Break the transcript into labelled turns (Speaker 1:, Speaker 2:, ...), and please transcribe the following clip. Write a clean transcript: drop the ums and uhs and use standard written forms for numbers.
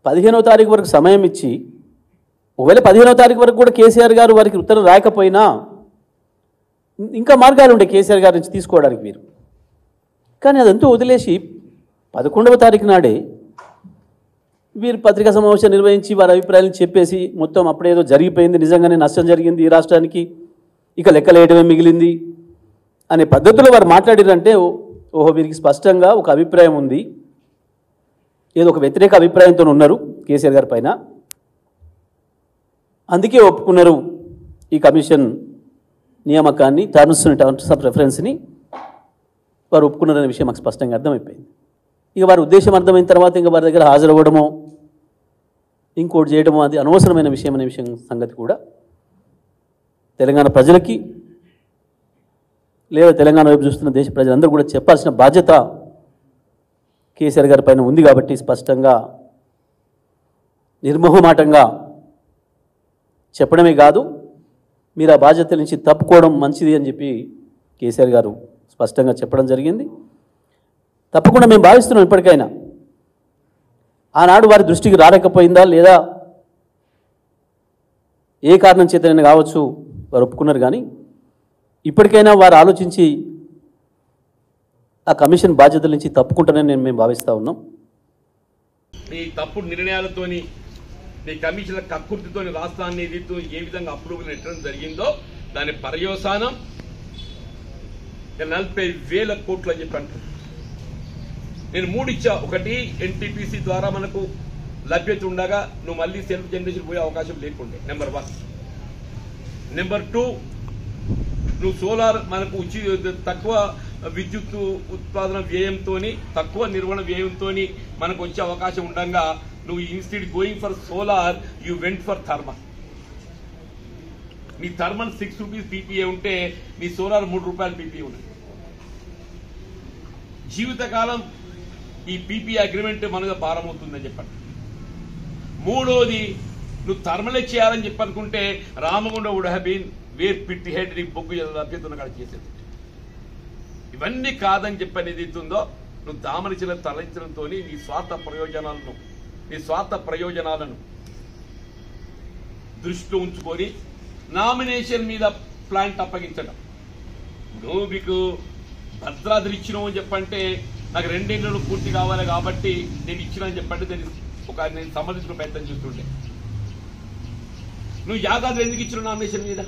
Speaker 1: 15వ తారీఖు వరకు సమయం ఇచ్చి ఒకవేళ 15వ తారీఖు వరకు కూడా కేసీఆర్ గారు వారికి ఉత్తరం రాకపోయినా ఇంకా మార్గాలు ఉండే కేసీఆర్ గారి నుంచి తీసుకోవడానికి మీరు. కానీ అదంతా వదిలేసి 11వ తారీఖు నాడే వీరు పత్రికా సమావేశం నిర్వహించి వారి అభిప్రాయాలను చెప్పేసి మొత్తం అప్పుడేదో జరిగిపోయింది, నిజంగానే నష్టం జరిగింది ఈ రాష్ట్రానికి, ఇక లెక్కలేయడమే మిగిలింది అనే పద్ధతిలో వారు మాట్లాడారంటే ఓహో వీరికి స్పష్టంగా ఒక అభిప్రాయం ఉంది, ఏదో ఒక వ్యతిరేక అభిప్రాయంతో ఉన్నారు కేసీఆర్ గారి పైన, అందుకే ఒప్పుకున్నారు ఈ కమిషన్ నియామకాన్ని, టర్మ్స్ ఆఫ్ రెఫరెన్స్ని వారు ఒప్పుకున్నారనే విషయం మాకు స్పష్టంగా అర్థమైపోయింది. ఇక వారి ఉద్దేశం అర్థమైన తర్వాత ఇంకా వారి దగ్గర హాజరవ్వడమో ఇంకోటి చేయడమో అది అనవసరమైన విషయం అనే విషయం సంగతి కూడా తెలంగాణ ప్రజలకి లేదా తెలంగాణ వైపు చూస్తున్న దేశ ప్రజలందరూ కూడా చెప్పాల్సిన బాధ్యత కేసీఆర్ గారి పైన ఉంది. కాబట్టి స్పష్టంగా నిర్మోహమాటంగా చెప్పడమే కాదు, మీరు ఆ బాధ్యతల నుంచి తప్పుకోవడం మంచిది అని చెప్పి కేసీఆర్ గారు స్పష్టంగా చెప్పడం జరిగింది. తప్పకుండా మేము భావిస్తున్నాం ఇప్పటికైనా ఆనాడు వారి దృష్టికి రాలేకపోయిందా లేదా ఏ కారణం చేతనైనా కావచ్చు వారు ఒప్పుకున్నారు, కానీ ఇప్పటికైనా వారు ఆలోచించి ఆ కమిషన్ బాధ్యతల నుంచి తప్పుకుంటానని మేము భావిస్తూ ఉన్నాం.
Speaker 2: ఈ తప్పుడు నిర్ణయాలతోని ఈ కమిషన్ల కక్కుర్తితోని రాష్ట్రాన్ని ఏ విధంగా అప్రూవల్ పెట్టడం జరిగిందో దాని పర్యవసానం 40,000 కోట్లు అని చెప్పి అంటారు. నేను 3 ఇచ్చా. ఒకటి ఎన్టీపీసీ ద్వారా మనకు లభ్యత ఉండగా నువ్వు మళ్ళీ సెల్ఫ్ జనరేషన్ పోయే అవకాశం లేకుండే, నెంబర్ 1. నెంబర్ 2, నువ్వు సోలార్ మనకు తక్కువ విద్యుత్ ఉత్పాదన వ్యయంతో తక్కువ నిర్వహణ వ్యయంతో మనకు వచ్చే అవకాశం ఉండగా నువ్వు instead going for solar you went for thermal. నీ థర్మల్ 6 రూపీస్ పీపీఏ ఉంటే నీ సోలార్ 3 రూపాయలు పీపీఏ ఉంది. జీవితకాలం ఈ పీపీ అగ్రిమెంట్ మనగా భారం అవుతుందని చెప్పండి. 3వది, నువ్వు థర్మలే చేయాలని చెప్పనుకుంటే Ramagunda would have been where pithead నీ బొగ్గు లభ్యతను కాడ చేసేది. ఇవన్నీ కాదని చెప్పనేది ఉందో నువ్వు దామనిచిన తలంచడంతో నీ స్వార్థ ప్రయోజనాలను దృష్టిలో ఉంచుకొని నామినేషన్ మీద ప్లాంట్ అప్పగించడం. నువ్వు మీకు భద్రాద్రి ఇచ్చినావు అని చెప్పంటే నాకు 2 ఏళ్ళు పూర్తి కావాలి కాబట్టి నేను ఇచ్చినా అని చెప్పంటే నేను సమర్థించుకునే ప్రయత్నం చేస్తుంటే నువ్వు యాదాద్రి ఎందుకు ఇచ్చినావు నామినేషన్ మీద?